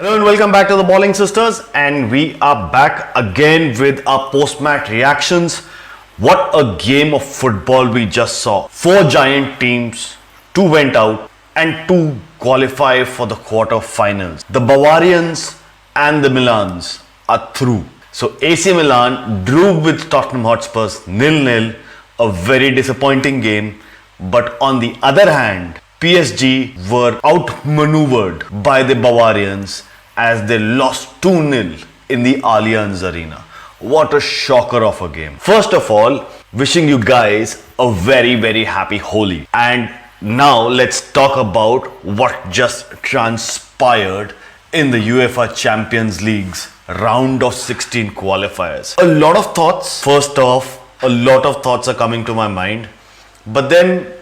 Hello and welcome back to the Ballin Sisters, and we are back again with our post-match reactions. What a game of football we just saw. 4 giant teams, 2 went out and 2 qualify for the quarter-finals. The Bavarians and the Milans are through. So AC Milan drew with Tottenham Hotspurs 0-0, a very disappointing game. But on the other hand, PSG were outmaneuvered by the Bavarians as they lost 2-0 in the Allianz Arena. What a shocker of a game. First of all, wishing you guys a very happy Holi. And now let's talk about what just transpired in the UEFA Champions League's round of 16 qualifiers. A lot of thoughts. First off, a lot of thoughts are coming to my mind. But then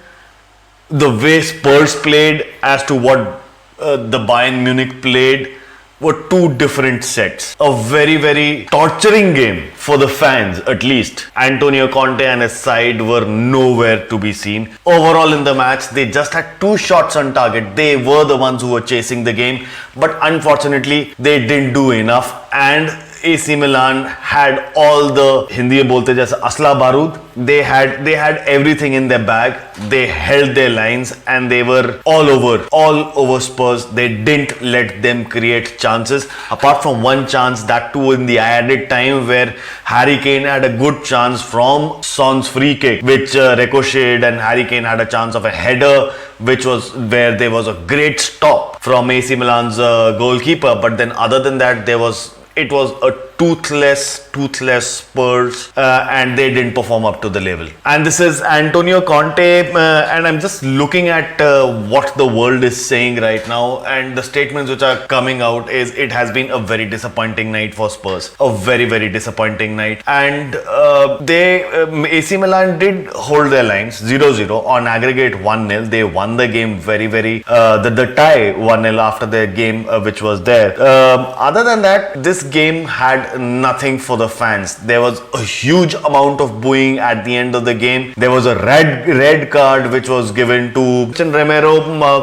the way Spurs played as to what the Bayern Munich played were 2 different sets. A very torturing game for the fans, at least. Antonio Conte and his side were nowhere to be seen. Overall in the match, they just had 2 shots on target. They were the ones who were chasing the game, but unfortunately, they didn't do enough. And AC Milan had all the Hindi bolte jaise asla barud. They had everything in their bag. They held their lines and they were all over Spurs. They didn't let them create chances apart from one chance, that too in the added time, where Harry Kane had a good chance from Son's free kick which ricocheted, and Harry Kane had a chance of a header which was where there was a great stop from AC Milan's goalkeeper. But then other than that, it was a toothless Spurs, and they didn't perform up to the level. And this is Antonio Conte, and I'm just looking at what the world is saying right now, and the statements which are coming out is it has been a very disappointing night for Spurs, a very disappointing night. And AC Milan did hold their lines 0-0 on aggregate 1-0. They won the game the tie 1-0 after their game which was there. Other than that, this game had nothing for the fans. There was a huge amount of booing at the end of the game. There was a red card which was given to Romero.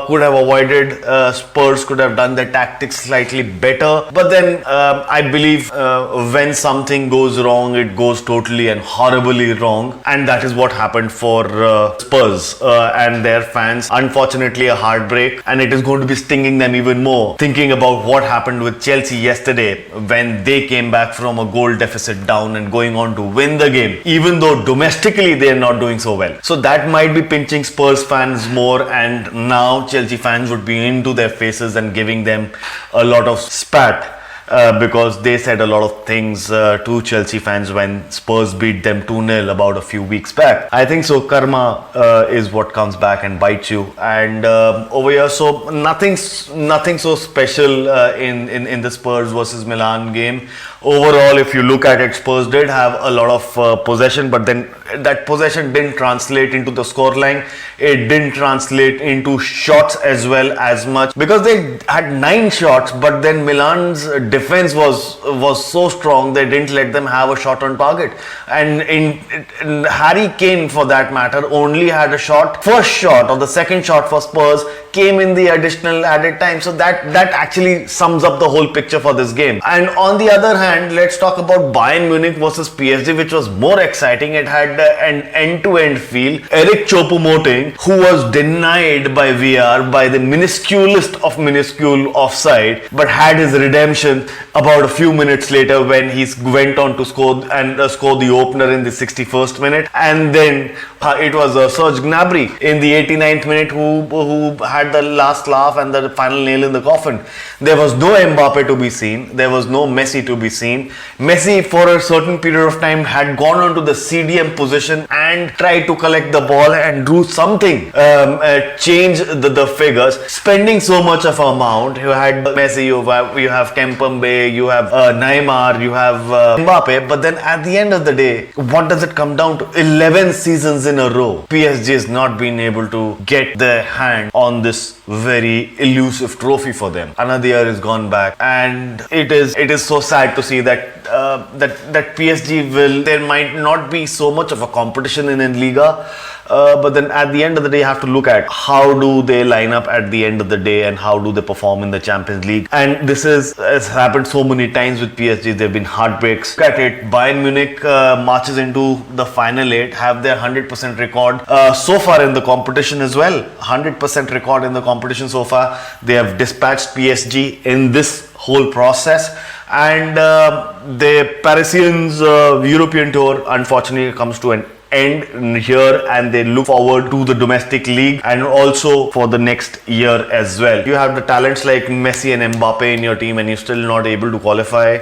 Could have avoided. Spurs could have done their tactics slightly better. But then I believe when something goes wrong, it goes totally and horribly wrong. And that is what happened for Spurs and their fans. Unfortunately, a heartbreak, and it is going to be stinging them even more thinking about what happened with Chelsea yesterday when they came back from a goal deficit down and going on to win the game, even though domestically they are not doing so well. So that might be pinching Spurs fans more, and now Chelsea fans would be into their faces and giving them a lot of spat. Because they said a lot of things to Chelsea fans when Spurs beat them 2-0 about a few weeks back. I think so. Karma is what comes back and bites you. And over here, so nothing so special in the Spurs versus Milan game. Overall, if you look at it, Spurs did have a lot of possession, but then that possession didn't translate into the scoreline. It didn't translate into shots as well as much, because they had 9 shots, but then Milan's defense was so strong they didn't let them have a shot on target. And in Harry Kane, for that matter, only had a shot. First shot or the second shot for Spurs came in the additional added time. So that actually sums up the whole picture for this game. And on the other hand, let's talk about Bayern Munich versus PSG, which was more exciting. It had an end-to-end feel. Eric Choupo-Moting, who was denied by VR by the minusculest of minuscule offside, but had his redemption about a few minutes later when he went on to score the opener in the 61st minute. And then it was Serge Gnabry in the 89th minute who had the last laugh and the final nail in the coffin. There was no Mbappe to be seen. There was no Messi to be seen. Messi, for a certain period of time, had gone on to the CDM position and tried to collect the ball and do something, change the figures, spending so much of amount. You had Messi, you have Kempembe, you have Neymar, you have Mbappe. But then at the end of the day, what does it come down to? 11 seasons in a row, PSG has not been able to get their hand on this very elusive trophy for them. Another year is gone back, and it is so sad to see that that PSG there might not be so much of a competition in Liga. But then at the end of the day, you have to look at how do they line up at the end of the day and how do they perform in the Champions League. And this has happened so many times with PSG. There have been heartbreaks. Look at it. Bayern Munich marches into the final 8, have their 100% record so far in the competition as well. 100% record in the competition so far. They have dispatched PSG in this whole process. And the Parisians' European tour unfortunately comes to an end here, and they look forward to the domestic league and also for the next year as well. You have the talents like Messi and Mbappe in your team and you're still not able to qualify,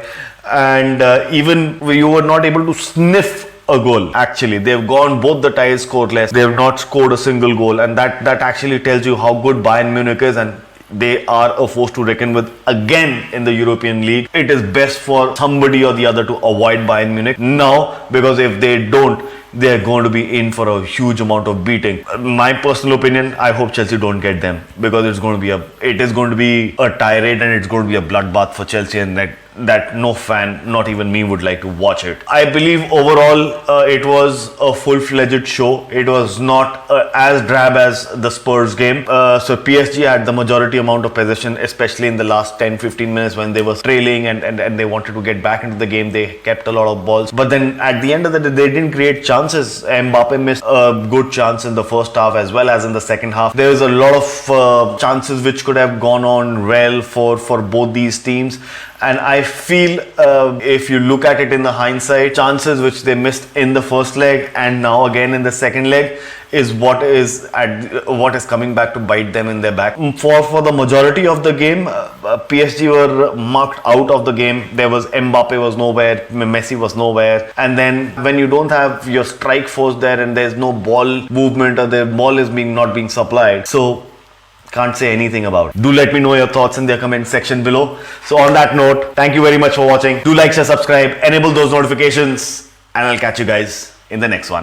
and even you were not able to sniff a goal. Actually, they've gone both the ties scoreless. They have not scored a single goal, and that actually tells you how good Bayern Munich is, and they are a force to reckon with again in the European League. It is best for somebody or the other to avoid Bayern Munich now, because if they don't, they're going to be in for a huge amount of beating. My personal opinion, I hope Chelsea don't get them, because it is going to be a tirade and it's going to be a bloodbath for Chelsea, and that no fan, not even me, would like to watch it. I believe overall it was a full-fledged show. It was not as drab as the Spurs game. So PSG had the majority amount of possession, especially in the last 10-15 minutes when they were trailing and they wanted to get back into the game. They kept a lot of balls. But then at the end of the day, they didn't create chances. Mbappe missed a good chance in the first half as well as in the second half. There was a lot of chances which could have gone on well for both these teams. And I feel if you look at it in the hindsight, chances which they missed in the first leg and now again in the second leg is what is coming back to bite them in their back. For the majority of the game, PSG were marked out of the game. There was Mbappe was nowhere, Messi was nowhere, and then when you don't have your strike force there and there's no ball movement or the ball is not being supplied, so can't say anything about it. Do let me know your thoughts in the comment section below. So on that note, thank you very much for watching. Do like, share, subscribe, enable those notifications, and I'll catch you guys in the next one.